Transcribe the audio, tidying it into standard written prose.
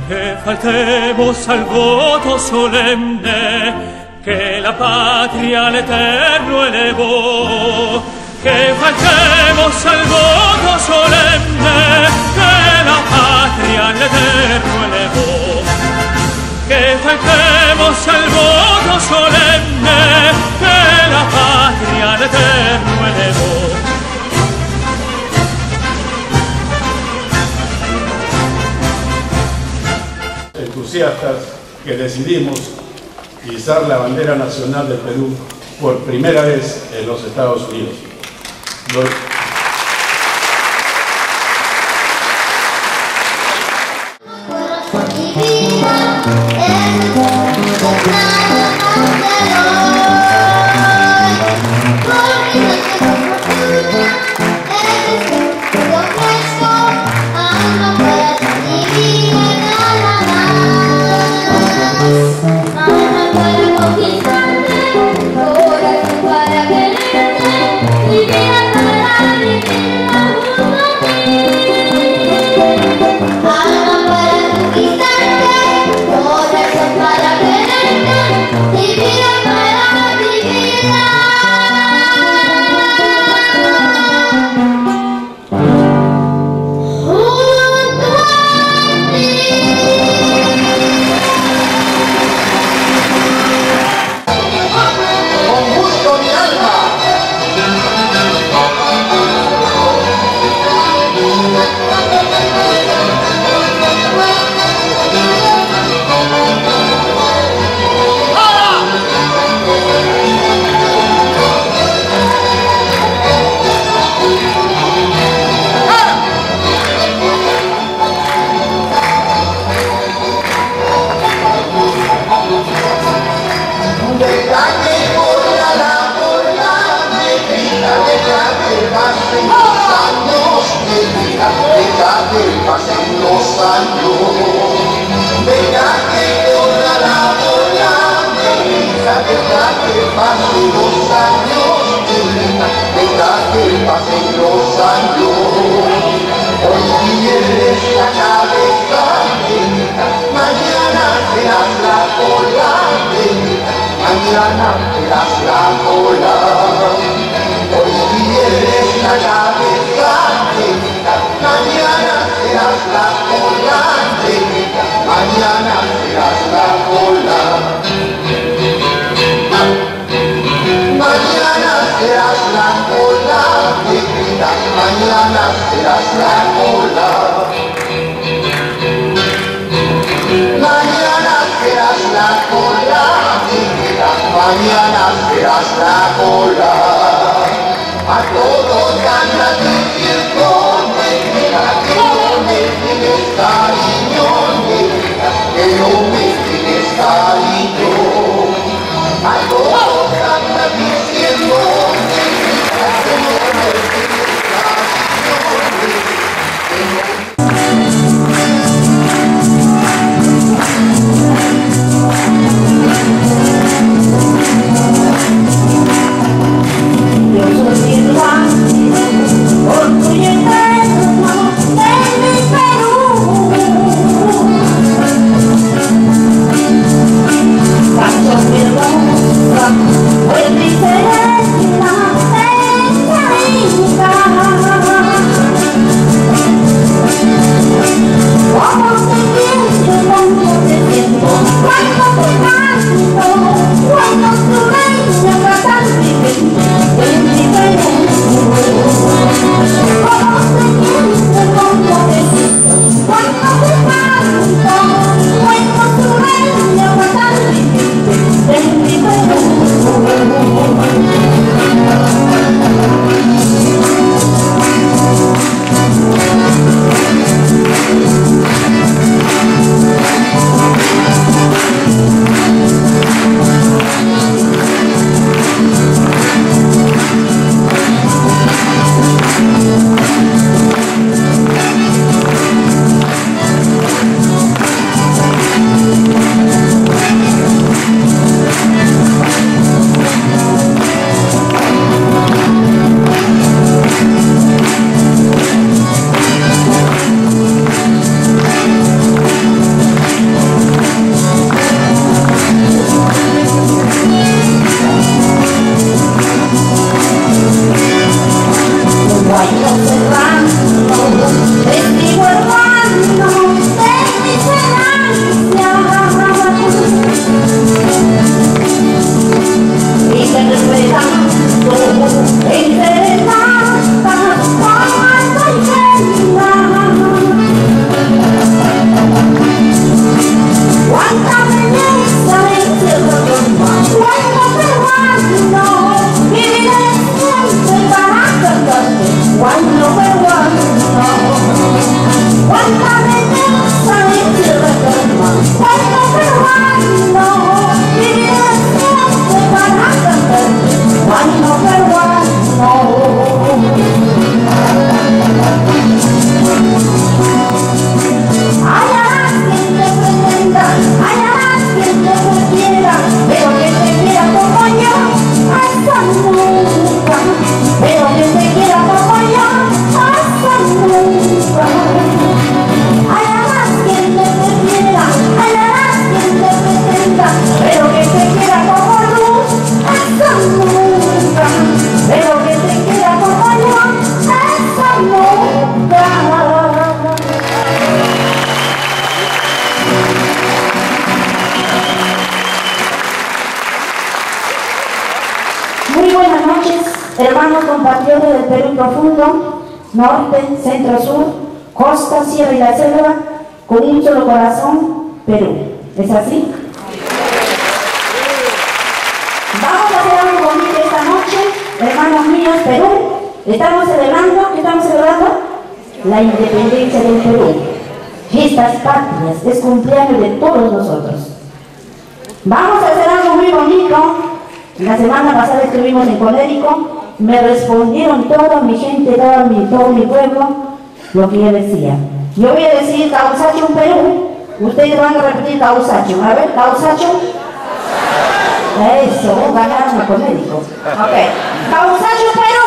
que faltemos al voto solemne que la patria al eterno elevó, que faltemos al voto solemne que la patria al eterno elevó, que faltemos al voto solemne que la patria al eterno elevó. Entusiastas que decidimos izar la bandera nacional del Perú por primera vez en los Estados Unidos. Orgullo eterno de mi Perú. Guayno serrano, testigo hermano de mis herencias. Y te respetando, interesada, cuando llena. Cuánta belleza encierra tu alma, cuánto peruano, viviré siempre para cantarte, cuánto peruano. Cuánta belleza encierra tu alma, cuánto peruano, viviré siempre para cantarte, cuánto peruano. Hallarás quien te pretenda, hallarás quien te prefiera, pero que te quiera como yo, hasta nunca. Pero que te quiera como yo, hasta nunca. Hallarás quien te prefiera, hallarás quien te pretenda, pero que te quiera como tú, hasta nunca. Pero que te quiera como yo, hasta nunca. Muy buenas noches, hermanos compatriotas del Perú profundo, norte, centro, sur, costa, sierra y la selva, con un solo corazón, Perú. ¿Es así? Vamos a hacer algo bonito esta noche, hermanos míos, Perú. Estamos celebrando, ¿qué estamos celebrando? La independencia del Perú. Fiestas patrias, es cumpleaños de todos nosotros. Vamos a hacer algo muy bonito. La semana pasada estuvimos en Conérico, me respondieron toda mi gente, todo mi pueblo, lo que yo decía. Yo voy a decir Causacho Perú, ustedes van a repetir Causacho. A ver, Causacho. Eso, ganaron a Conérico. Ok. Causacho Perú.